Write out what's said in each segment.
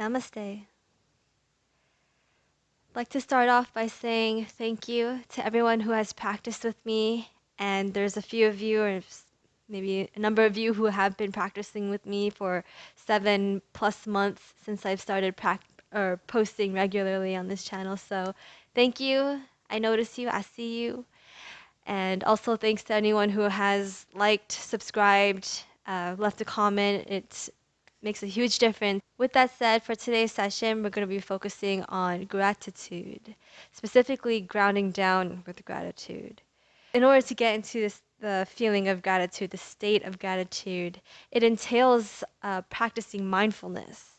Namaste. I'd like to start off by saying thank you to everyone who has practiced with me. And there's a few of you, or maybe a number of you, who have been practicing with me for 7+ months since I've started posting regularly on this channel. So thank you. I notice you. I see you. And also thanks to anyone who has liked, subscribed, left a comment. It makes a huge difference. With that said, for today's session, we're going to be focusing on gratitude, specifically grounding down with gratitude. In order to get into the feeling of gratitude, the state of gratitude, it entails practicing mindfulness.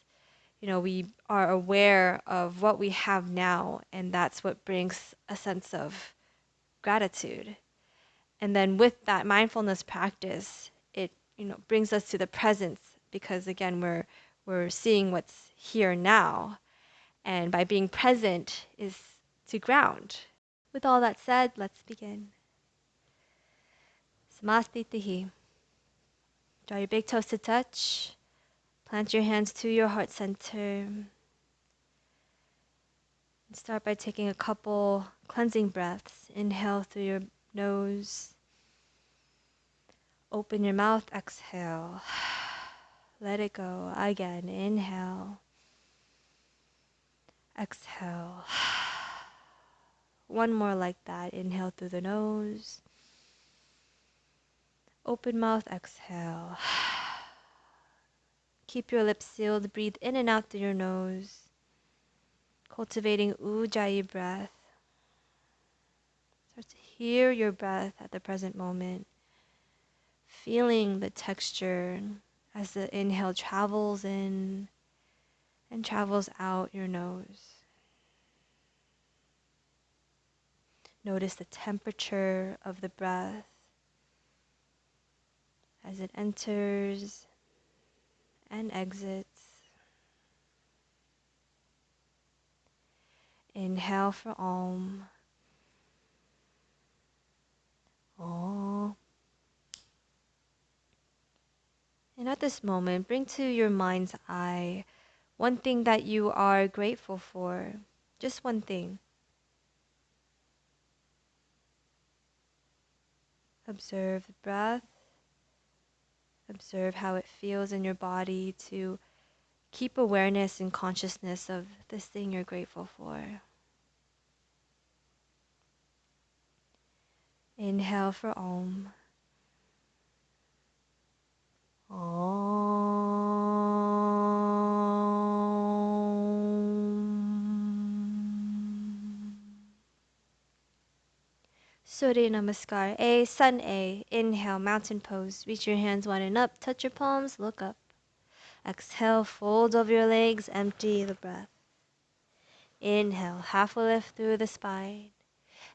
We are aware of what we have now, and that's what brings a sense of gratitude. And then with that mindfulness practice, it brings us to the presence, because again we're seeing what's here now, and by being present is to ground. With all that said, let's begin. Samastitihi. Draw your big toes to touch. Plant your hands to your heart center. And start by taking a couple cleansing breaths. Inhale through your nose. Open your mouth, exhale. Let it go. Again, inhale. Exhale. One more like that. Inhale through the nose. Open mouth, exhale. Keep your lips sealed. Breathe in and out through your nose. Cultivating Ujjayi breath. Start to hear your breath at the present moment. Feeling the texture as the inhale travels in and travels out your nose. Notice the temperature of the breath as it enters and exits. Inhale for Om. Om. And at this moment, bring to your mind's eye one thing that you are grateful for. Just one thing. Observe the breath. Observe how it feels in your body to keep awareness and consciousness of this thing you're grateful for. Inhale for Om. Om. Surya Namaskar. A, Sun A. Inhale, mountain pose. Reach your hands wide and up. Touch your palms. Look up. Exhale, fold over your legs. Empty the breath. Inhale, halfway lift through the spine.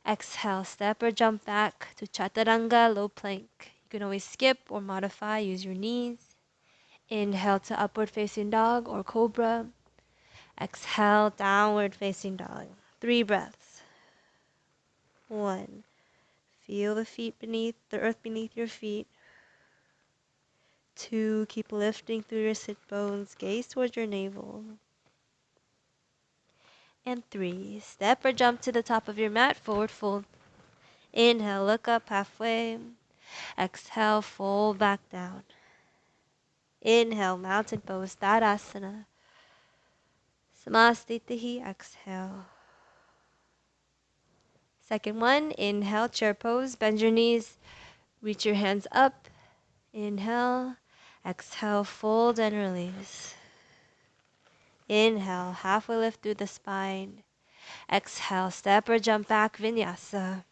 Exhale, step or jump back to Chaturanga, low plank. You can always skip or modify, use your knees. Inhale to upward facing dog or cobra. Exhale, downward facing dog. 3 breaths. 1. Feel the earth beneath your feet. 2. Keep lifting through your sit bones, gaze towards your navel. And 3. Step or jump to the top of your mat, forward fold. Inhale, look up halfway. Exhale, fold back down. Inhale, mountain pose, Tadasana. Samastitihi, exhale. Second one, inhale, chair pose, bend your knees, reach your hands up. Inhale, exhale, fold and release. Inhale, halfway lift through the spine. Exhale, step or jump back, vinyasa.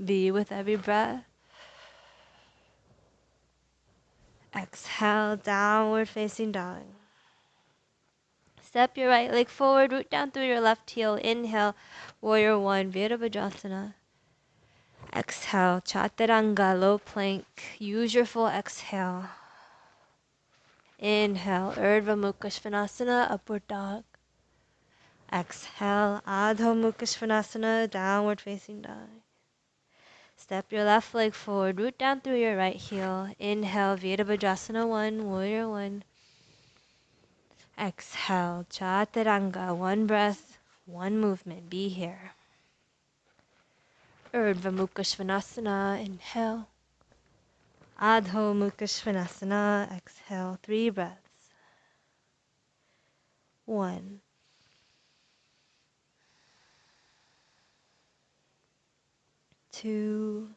Be with every breath. Exhale, downward facing dog. Step your right leg forward, root down through your left heel. Inhale, warrior 1, Virabhadrasana. Exhale, Chaturanga, low plank. Use your full exhale. Inhale, Urdhva Mukha Svanasana, upward dog. Exhale, Adho Mukha Svanasana, downward facing dog. Step your left leg forward, root down through your right heel. Inhale, Virabhadrasana 1, warrior 1. Exhale, Chaturanga. One breath, one movement. Be here. Urdhva Mukha Svanasana. Inhale. Adho Mukha Svanasana. Exhale. 3 breaths. 1, 2,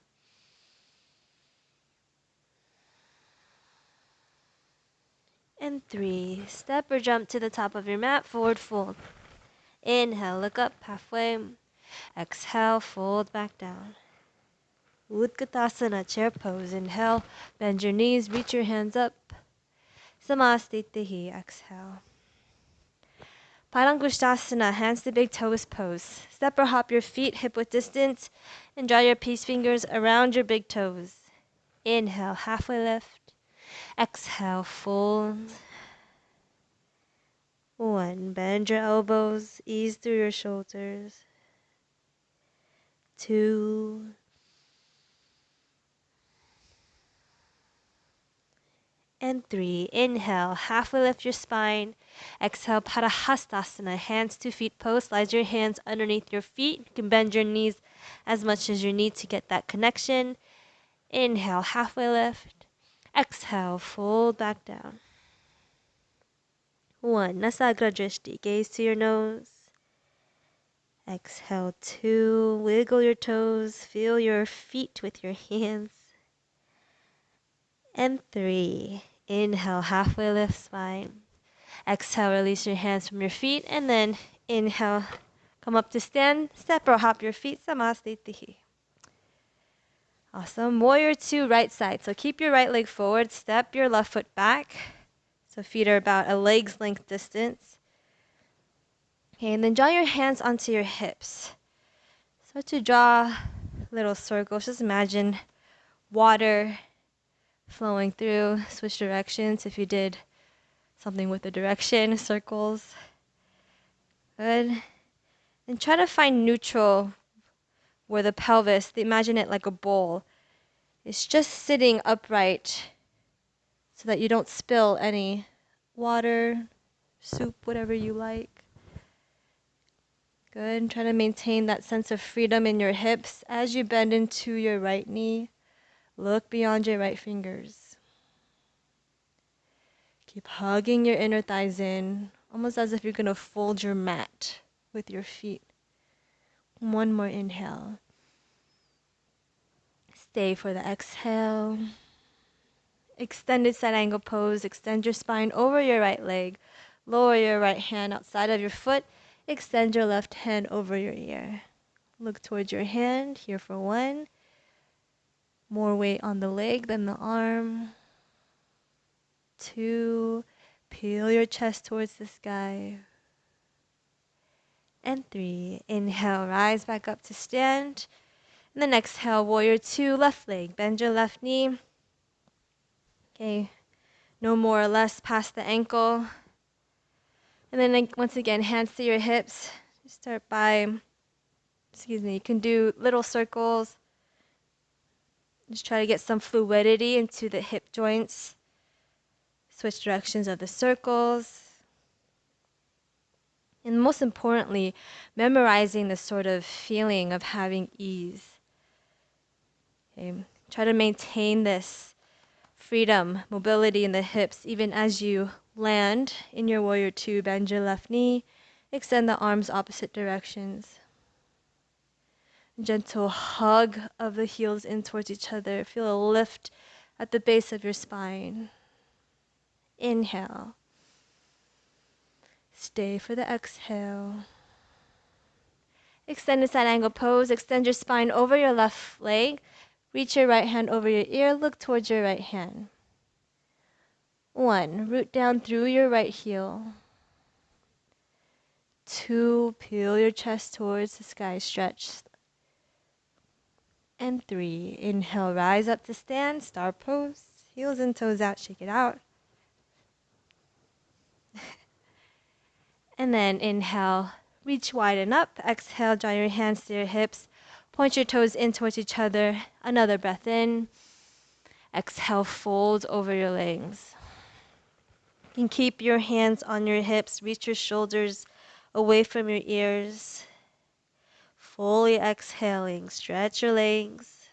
and 3. Step or jump to the top of your mat. Forward fold. Inhale, look up halfway. Exhale, fold back down. Utkatasana, chair pose. Inhale, bend your knees, reach your hands up. Samastitihi, exhale. Parangushtasana, hands to big toes pose. Step or hop your feet hip width distance and draw your peace fingers around your big toes. Inhale, halfway lift. Exhale, fold. 1, bend your elbows, ease through your shoulders. 2, and 3. Inhale, halfway lift your spine. Exhale, Parahastasana, hands to feet pose. Slide your hands underneath your feet. You can bend your knees as much as you need to get that connection. Inhale, halfway lift. Exhale, fold back down. 1, Nasagra Drishti, gaze to your nose. Exhale, 2, wiggle your toes, feel your feet with your hands. And 3, inhale, halfway lift spine. Exhale, release your hands from your feet, and then inhale, come up to stand, step or hop your feet, Samastitihi. Awesome. Warrior 2, right side. So keep your right leg forward, step your left foot back. So feet are about a leg's length distance. Okay, and then draw your hands onto your hips. So to draw little circles, just imagine water flowing through, switch directions if you did something with the direction, circles. Good. And try to find neutral where the pelvis, imagine it like a bowl, is just sitting upright so that you don't spill any water, soup, whatever you like. Good. And try to maintain that sense of freedom in your hips as you bend into your right knee. Look beyond your right fingers. Keep hugging your inner thighs in, almost as if you're going to fold your mat with your feet. One more inhale. Stay for the exhale. Extended side angle pose. Extend your spine over your right leg. Lower your right hand outside of your foot. Extend your left hand over your ear. Look towards your hand. Here for 1. More weight on the leg than the arm. 2. Peel your chest towards the sky. And 3. Inhale, rise back up to stand. And then exhale, warrior 2, left leg. Bend your left knee. Okay, no more or less past the ankle. And then once again, hands to your hips. Start by, you can do little circles. Just try to get some fluidity into the hip joints. Switch directions of the circles. And most importantly, memorizing the sort of feeling of having ease. Okay. Try to maintain this freedom, mobility in the hips, even as you land in your warrior 2. Bend your left knee, extend the arms opposite directions. Gentle hug of the heels in towards each other. Feel a lift at the base of your spine. Inhale. Stay for the exhale. Extended side angle pose. Extend your spine over your left leg. Reach your right hand over your ear. Look towards your right hand. 1, root down through your right heel. 2, peel your chest towards the sky, stretch. And 3, inhale, rise up to stand, star pose. Heels and toes out, shake it out. And then inhale, reach wide and up. Exhale, draw your hands to your hips. Point your toes in towards each other. Another breath in. Exhale, fold over your legs. You can keep your hands on your hips, reach your shoulders away from your ears. Fully exhaling, stretch your legs.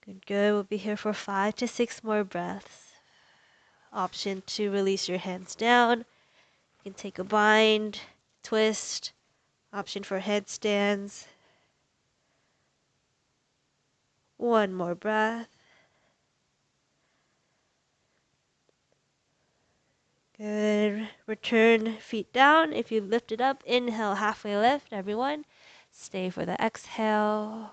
Good, good. We'll be here for 5 to 6 more breaths. Option to release your hands down. You can take a bind, twist. Option for headstands. One more breath. Good. Return feet down. If you lift it up, inhale, halfway lift, everyone. Stay for the exhale.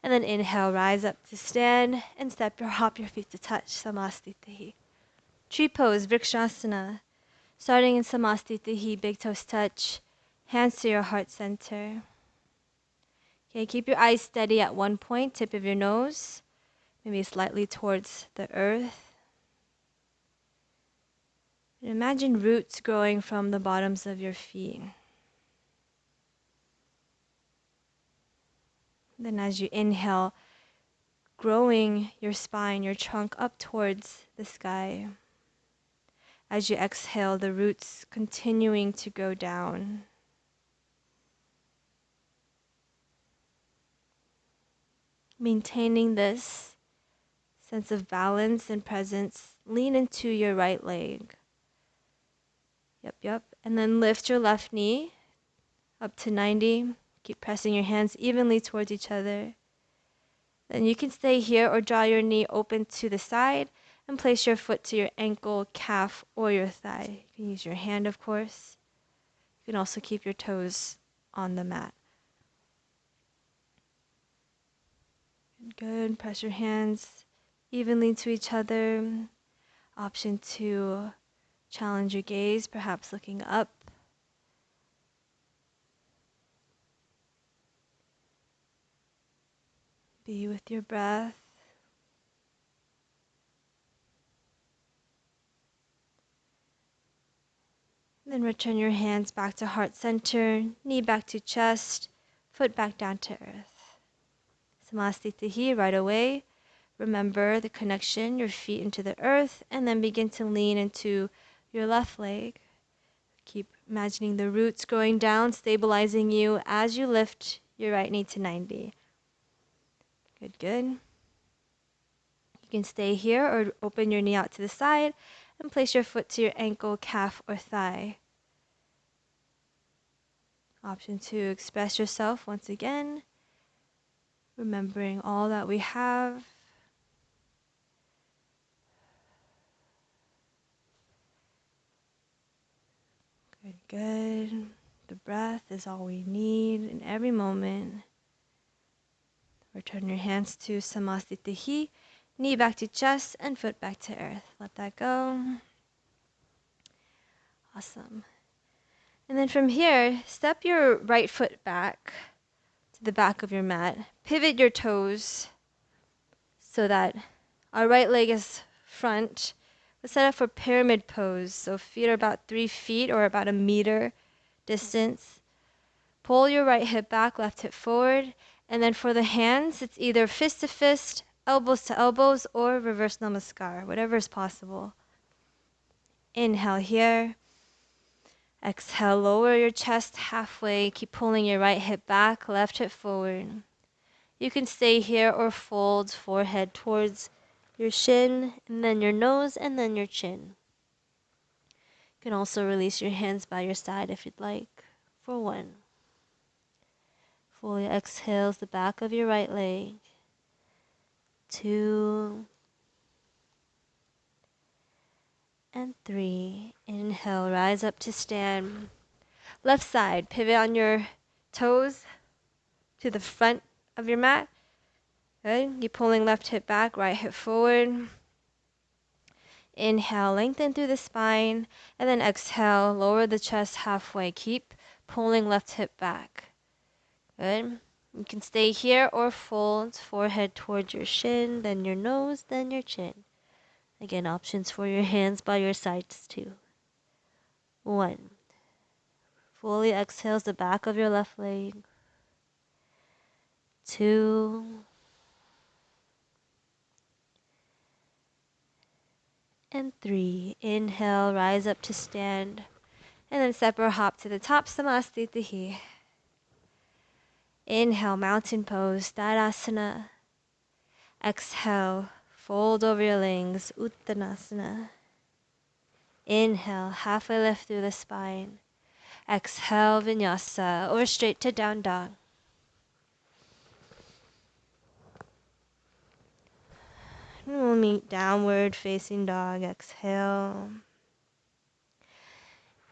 And then inhale, rise up to stand and hop your feet to touch, Samastitihi. Tree pose, Vrikshasana. Starting in Samastitihi, big toes touch, hands to your heart center. Okay, keep your eyes steady at one point, tip of your nose, maybe slightly towards the earth. And imagine roots growing from the bottoms of your feet. Then as you inhale, growing your spine, your trunk up towards the sky. As you exhale, the roots continuing to go down. Maintaining this sense of balance and presence, lean into your right leg. Yep. And then lift your left knee up to 90. Keep pressing your hands evenly towards each other. Then you can stay here or draw your knee open to the side and place your foot to your ankle, calf, or your thigh. You can use your hand, of course. You can also keep your toes on the mat. Good. Press your hands evenly to each other. Option to challenge your gaze, perhaps looking up. Be with your breath. Then return your hands back to heart center, knee back to chest, foot back down to earth. Samastitihi right away. Remember the connection, your feet into the earth, and then begin to lean into your left leg. Keep imagining the roots growing down, stabilizing you as you lift your right knee to 90. Good. You can stay here or open your knee out to the side and place your foot to your ankle, calf, or thigh. Option to express yourself once again, remembering all that we have. Good. The breath is all we need in every moment. Return your hands to Samastitihi, knee back to chest and foot back to earth. Let that go. Awesome. And then from here, step your right foot back to the back of your mat. Pivot your toes so that our right leg is front. We'll set up for pyramid pose. So feet are about 3 feet or about 1 meter distance. Pull your right hip back, left hip forward. And then for the hands, it's either fist to fist, elbows to elbows, or reverse namaskar, whatever is possible. Inhale here. Exhale, lower your chest halfway. Keep pulling your right hip back, left hip forward. You can stay here or fold forehead towards your shin, and then your nose, and then your chin. You can also release your hands by your side if you'd like, for 1. Fully exhales the back of your right leg. 2. And 3. Inhale, rise up to stand. Left side, pivot on your toes to the front of your mat. Good. You're pulling left hip back, right hip forward. Inhale, lengthen through the spine. And then exhale, lower the chest halfway. Keep pulling left hip back. Good. You can stay here or fold forehead towards your shin, then your nose, then your chin. Again, options for your hands by your sides too. 1. Fully exhales the back of your left leg. 2. and 3. Inhale, rise up to stand. And then step or hop to the top, Samastitihi. Inhale, mountain pose, Tadasana. Exhale, fold over your legs, Uttanasana. Inhale, halfway lift through the spine. Exhale, vinyasa, or straight to down dog. And we'll meet downward facing dog. Exhale.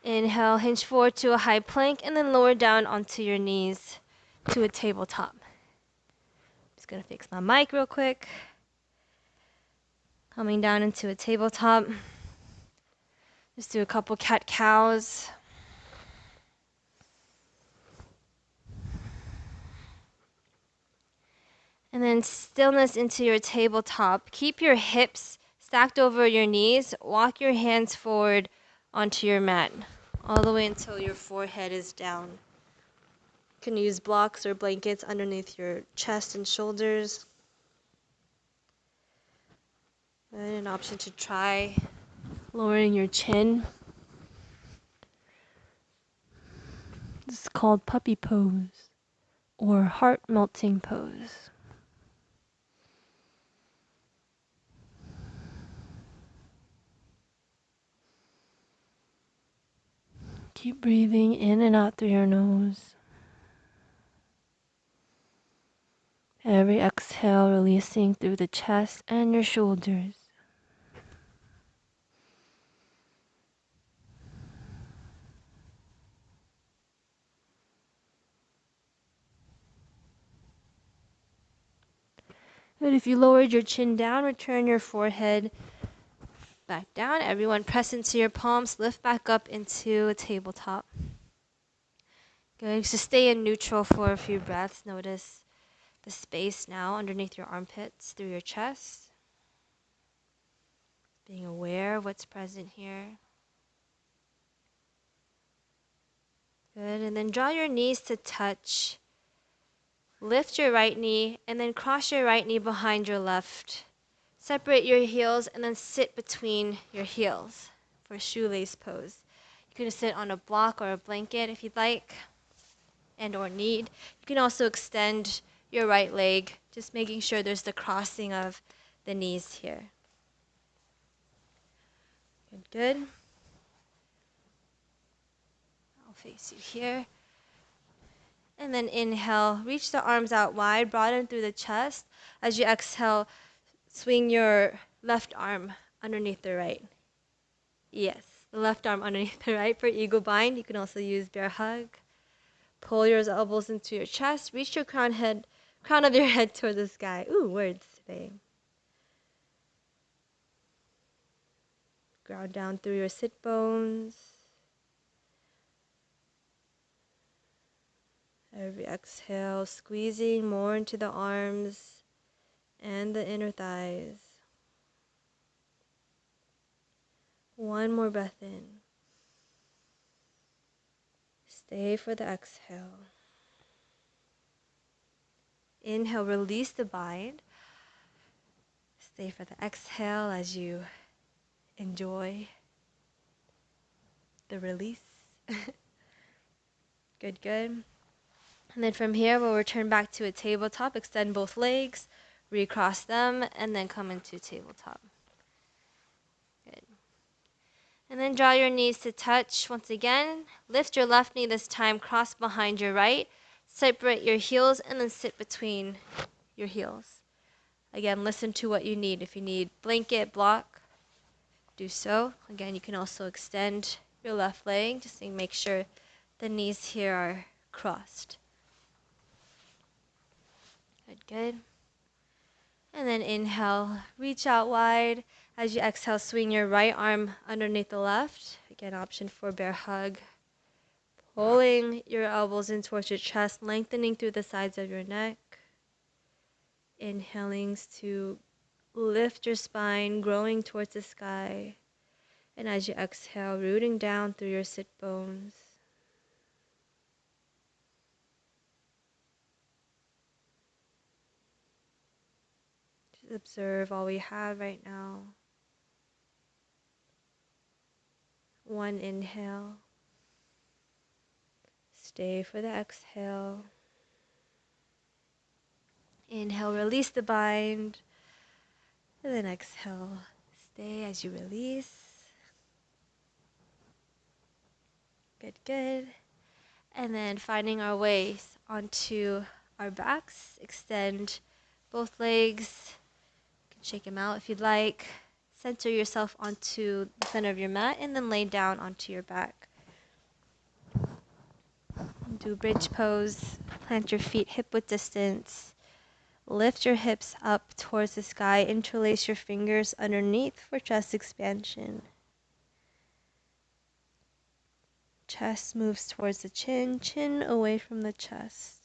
Inhale, hinge forward to a high plank, and then lower down onto your knees to a tabletop. Just gonna fix my mic real quick. Coming down into a tabletop. Just do a couple cat-cows. And then stillness into your tabletop. Keep your hips stacked over your knees. Walk your hands forward onto your mat, all the way until your forehead is down. You can use blocks or blankets underneath your chest and shoulders. And an option to try lowering your chin. This is called puppy pose or heart melting pose. Keep breathing in and out through your nose. Every exhale releasing through the chest and your shoulders. But if you lowered your chin down, return your forehead back down. Everyone press into your palms, lift back up into a tabletop. Good. So stay in neutral for a few breaths. Notice the space now underneath your armpits through your chest. Being aware of what's present here. Good. And then draw your knees to touch. Lift your right knee and then cross your right knee behind your left. Separate your heels and then sit between your heels for shoelace pose. You can sit on a block or a blanket if you'd like and or need. You can also extend your right leg, just making sure there's the crossing of the knees here. Good, good. I'll face you here. And then inhale, reach the arms out wide, broaden through the chest. As you exhale, swing your left arm underneath the right. Yes, the left arm underneath the right for eagle bind. You can also use bear hug. Pull your elbows into your chest. Reach your crown of your head toward the sky. Ooh, words today. Ground down through your sit bones. Every exhale, squeezing more into the arms and the inner thighs. One more breath in. Stay for the exhale. Inhale, release the bind. Stay for the exhale as you enjoy the release. Good, good. And then from here, we'll return back to a tabletop. Extend both legs, recross them, and then come into tabletop. Good. And then draw your knees to touch once again. Lift your left knee this time, cross behind your right. Separate your heels, and then sit between your heels. Again, listen to what you need. If you need blanket, block, do so. Again, you can also extend your left leg, just to make sure the knees here are crossed. Good, good. And then inhale, reach out wide. As you exhale, swing your right arm underneath the left. Again, option for bear hug. Pulling your elbows in towards your chest, lengthening through the sides of your neck. Inhaling to lift your spine, growing towards the sky. And as you exhale, rooting down through your sit bones. Just observe all we have right now. One inhale. Stay for the exhale. Inhale, release the bind. And then exhale, stay as you release. Good, good. And then finding our way onto our backs. Extend both legs. You can shake them out if you'd like. Center yourself onto the center of your mat and then lay down onto your back. Do bridge pose. Plant your feet hip width distance. Lift your hips up towards the sky. Interlace your fingers underneath for chest expansion. Chest moves towards the chin, chin away from the chest.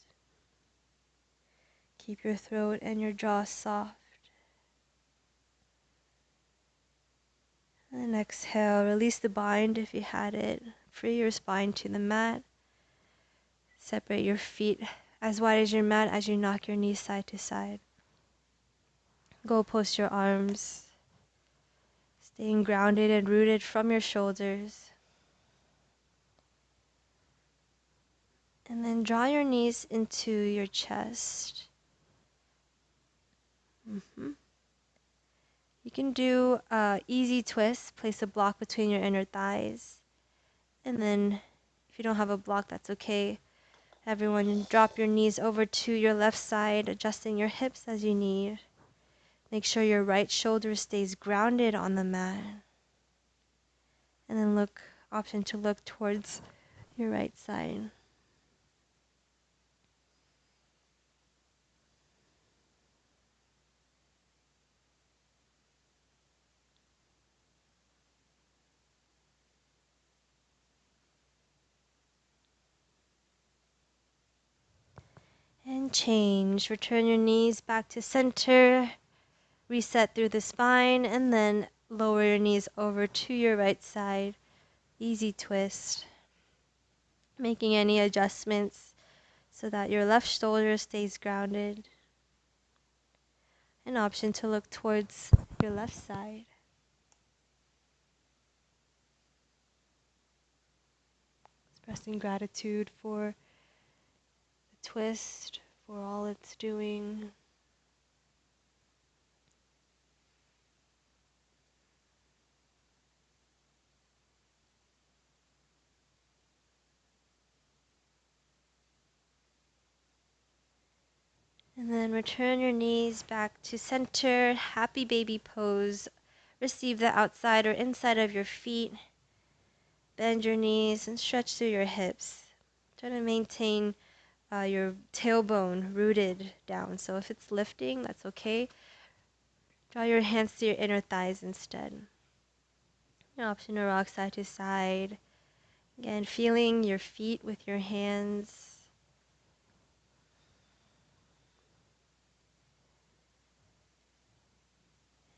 Keep your throat and your jaw soft. And exhale, release the bind if you had it. Free your spine to the mat. Separate your feet as wide as your mat as you knock your knees side to side. Go post your arms, staying grounded and rooted from your shoulders. And then draw your knees into your chest. You can do easy twists. Place a block between your inner thighs. And then if you don't have a block, that's okay. Everyone, drop your knees over to your left side, adjusting your hips as you need. Make sure your right shoulder stays grounded on the mat. And then option to look towards your right side. And change. Return your knees back to center. Reset through the spine, and then lower your knees over to your right side. Easy twist. Making any adjustments so that your left shoulder stays grounded. An option to look towards your left side. Expressing gratitude for the twist, for all it's doing. And then return your knees back to center, happy baby pose. Receive the outside or inside of your feet. Bend your knees and stretch through your hips. Try to maintain your tailbone rooted down. So if it's lifting, that's okay. Draw your hands to your inner thighs instead. An option to rock side to side. Again, feeling your feet with your hands.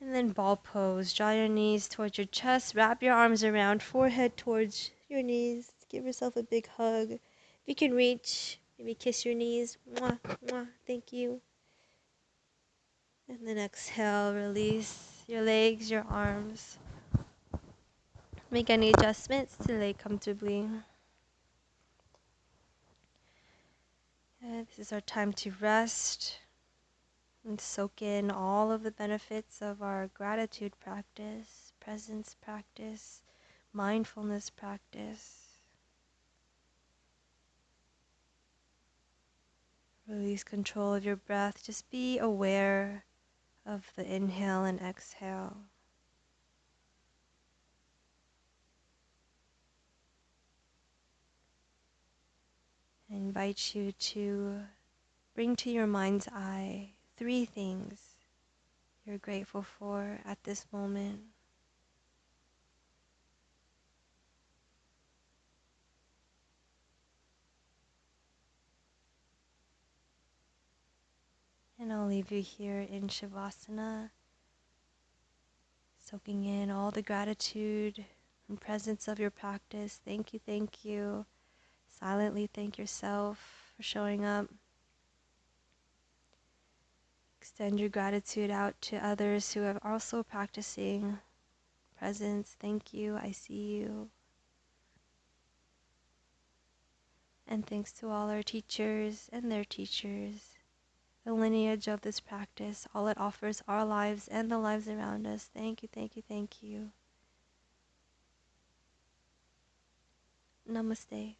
And then ball pose. Draw your knees towards your chest. Wrap your arms around, forehead towards your knees. Give yourself a big hug. If you can reach, maybe kiss your knees. Mwah, mwah. Thank you. And then exhale, release your legs, your arms. Make any adjustments to lay comfortably. This is our time to rest and soak in all of the benefits of our gratitude practice, presence practice, mindfulness practice. Release control of your breath. Just be aware of the inhale and exhale. I invite you to bring to your mind's eye 3 things you're grateful for at this moment. And I'll leave you here in Shavasana, soaking in all the gratitude and presence of your practice. Thank you, thank you. Silently thank yourself for showing up. Extend your gratitude out to others who are also practicing presence. Thank you, I see you. And thanks to all our teachers and their teachers, the lineage of this practice, all it offers our lives and the lives around us. Thank you, thank you, thank you. Namaste.